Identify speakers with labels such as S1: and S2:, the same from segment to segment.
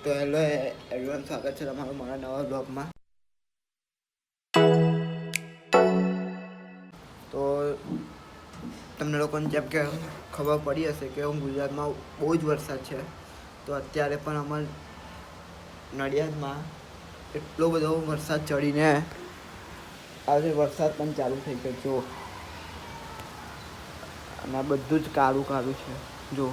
S1: તો hello everyone, સ્વાગત છે તમારું મારા નવા બ્લોગમાં. તો તમને લોકોને જેમ કે ખબર પડી હશે કે ગુજરાતમાં બહુ જ વરસાદ છે. તો અત્યારે પણ અમારા નડિયાદમાં એટલો બધો વરસાદ ચડીને આજે વરસાદ પણ ચાલુ થઈ ગયો જો. અને બધું જ કાળું કાળું છે જો.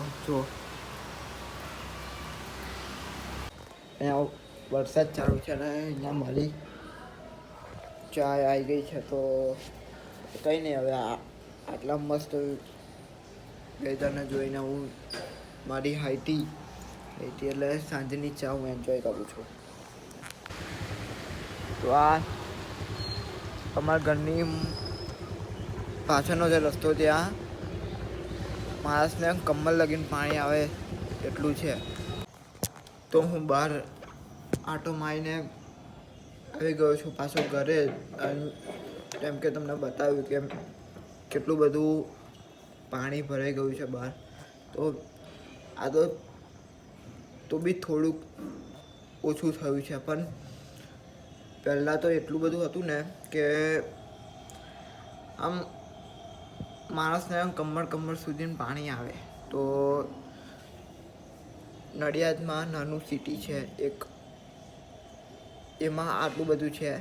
S1: અહીંયા વરસાદ ચાલુ છે અને અહીંયા મારી ચાય આવી ગઈ છે. તો કંઈ નહીં, હવે આટલા મસ્ત વેધરને જોઈને હું મારી હાઈટી એટલે સાંજની ચા હું એન્જોય કરું છું. તો આ અમારા ઘરની પાછળનો જે રસ્તો ત્યાં માણસને કમર લગીને પાણી આવે એટલું છે. તો હું બહાર આંટો મારીને આવી ગયો છું પાછો ઘરે. કેમ કે તમને બતાવ્યું કે કેટલું બધું પાણી ભરાઈ ગયું છે બહાર. તો આ તો બી થોડુંક ઓછું થયું છે, પણ પહેલાં તો એટલું બધું હતું ને કે આમ માણસને કમર સુધી પાણી આવે. તો નડિયાદમાં નાનું સિટી છે એક, એમાં આટલું બધું છે.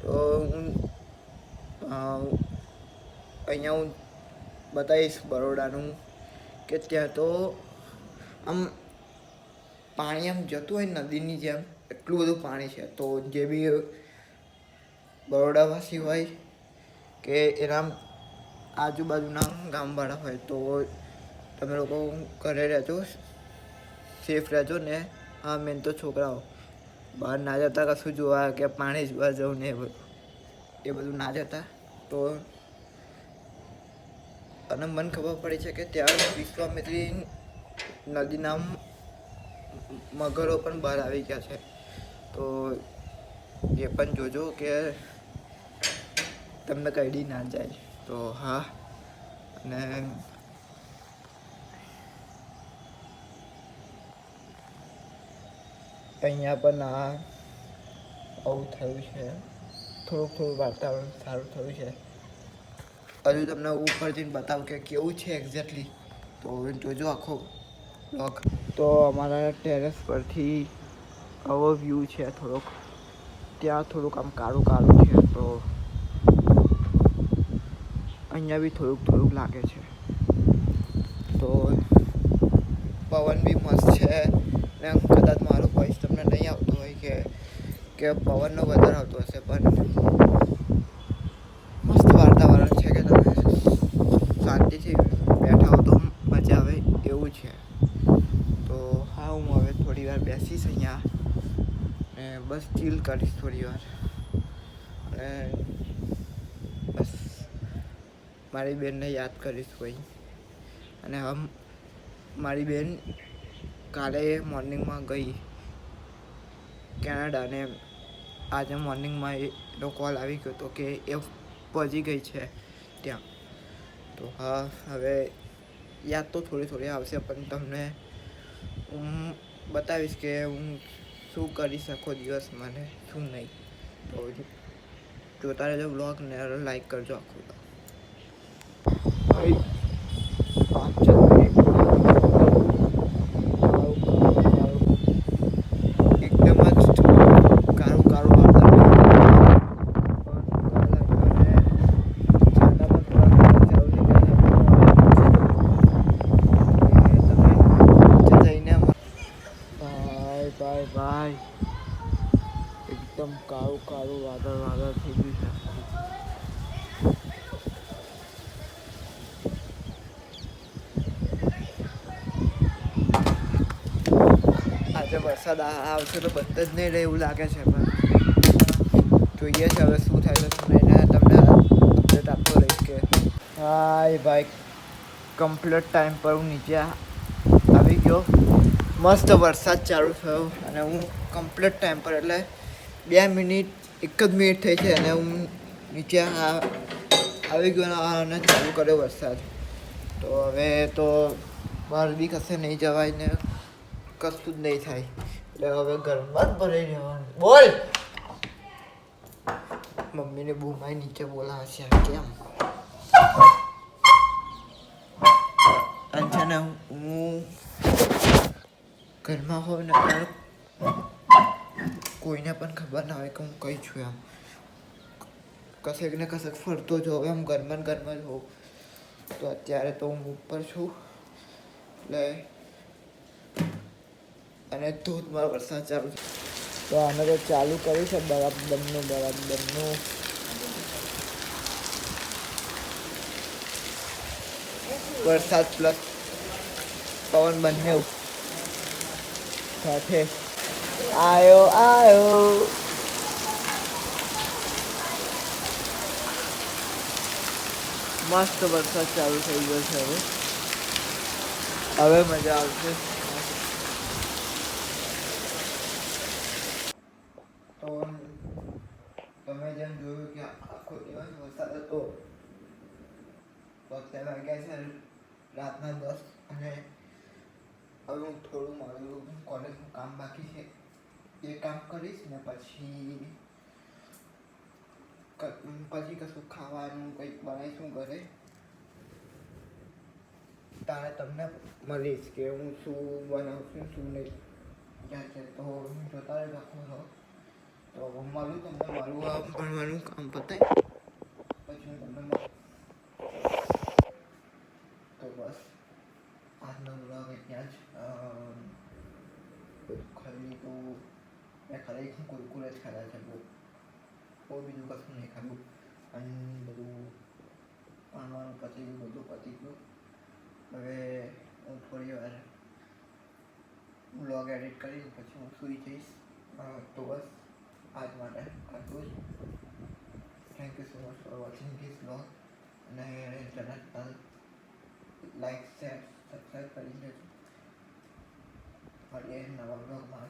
S1: તો હું અહીંયા હું બતાવીશ બરોડાનું કે ત્યાં તો આમ પાણી આમ જતું હોય નદીની જેમ એટલું બધું પાણી છે. તો જે બી બરોડાવાસી હોય કે એના આજુબાજુના ગામવાળા હોય તો તમે લોકો ઘરે રહેજો, સેફ રહેજો ને. હા, મેન તો છોકરાઓ બહાર ના જતા, કશું જોવા કે પાણી જોવા જવું ને એ બધું ના જતા. તો અને મને ખબર પડી છે કે ત્યાં વિશ્વામિત્રી નદીના મગરો પણ બહાર આવી ગયા છે. તો એ પણ જોજો કે તમને કઈડી ના જાય. તો હા, અને અહીંયા પણ આવું થયું છે. થોડું વાતાવરણ સારું થયું છે. હજુ તમને ઉપરથી બતાવું કે કેવું છે એક્ઝેક્ટલી, તો જોજો આખો બ્લોગ. તો અમારા ટેરેસ પરથી આવો વ્યૂ છે થોડોક. ત્યાં થોડુંક આમ કાળું છે. તો અહીંયા બી થોડુંક લાગે છે. તો પવન બી મસ્ત છે ને કદાચ મારો વોઇસ તમને નહીં આવતો હોય કે પવનનો વધારે આવતો હશે, પણ મસ્ત વાતાવરણ છે કે તમે શાંતિથી બેઠા હો તો મજા આવે એવું છે. તો હા, હું હવે થોડી વાર બેસીશ અહીંયા ને બસ ચીલ કરીશ થોડી વાર. અને બસ મારી બેનને યાદ કરીશ કોઈ. અને મારી બેન કાલે મોર્નિંગમાં ગઈ કેનેડા ને આજે મોર્નિંગમાં એનો કોલ આવી ગયો હતો કે એ પહોંચી ગઈ છે ત્યાં. તો હા, હવે યાદ તો થોડી આવશે, પણ તમને હું બતાવીશ કે હું શું કરી શકો દિવસમાં ને શું નહીં. તો જોતા રહેજો બ્લોગ ને લાઈક કરજો આખું. એકદમ જ કાળું વાતાવરણ. ભાઈ એકદમ કાળું વાદળ થઈ ગયું છે. આજે વરસાદ આવશે તો બંધ જ નહીં રહે એવું લાગે છે, પણ જોઈએ છે હવે શું થાય છે શું નહીં. તમને અપડેટ આપતો રહીશ કે હા ભાઈ કમ્પ્લીટ ટાઈમ પર હું નીચે આવી ગયો. મસ્ત વરસાદ ચાલુ થયો અને હું કમ્પ્લીટ ટાઈમ પર એટલે 2 મિનિટ 1 જ મિનિટ થઈ છે અને હું નીચે આવી ગયો અને ચાલુ કર્યો વરસાદ. તો હવે તો બહાર બી કશે નહીં જવાય ને કશું જ નહીં થાય. એટલે હવે ઘરમાં જ ભરાઈ રહેવાનું. બોલ. મમ્મીને બૂમાઈ નીચે બોલાવે છે કેમ? અને છે ને હું ઘરમાં હોય ને કોઈને પણ ખબર ના હોય કે હું કઈ છું એમ. કશેક ને કશેક ફરતો જ હોઉં એમ, ઘરમાં જ હોઉં. તો અત્યારે તો હું ઉપર છું એટલે અને ધોધમાર વરસાદ ચાલુ છે. તો આને તો ચાલુ કર્યું છે બરાબરનું વરસાદ પ્લસ પવન બંને સાથે આયો. મસ્ત વરસાદ ચાલુ થઈ ગયો છે. હવે મજા આવશે. તો તમે જેમ જોયું કે આખો દિવસ વરસાદ હતો. તો અત્યારે વાગ્યા છે રાતના 10 અને હવે હું થોડું મારું કોલેજનું કામ બાકી છે એ કામ કરીશ ને પછી કશું ખાવાનું કંઈક બનાવીશું ઘરે. તારે તમને મળીશ કે હું શું બનાવું છું શું નહીં ક્યાં છે. તો હું જોતા રાખું છો. તો મળું તમને મારું આ ભણવાનું કામ પતાય પછી હું તમને તો બસ આજનો બ્લોગ ત્યાં જ ખાઈ લીધું. મેં ખરેખર કુરકુરે જ ખાધા છે. બહુ બીજું કશું નહીં ખાધું. અને બધું ભણવાનું પતી ગયું, બધું પતી ગયું. હવે હું થોડી વાર બ્લોગ એડિટ કરી પછી હું સૂઈ જઈશ. તો બસ આજ માટે આટલું જ. Thank you so much for watching this blog. અને ચેનલ લાઈક શેર સબસ્ક્રાઈબ કરી દેજો. મળીએ નવા બ્લોગમાં.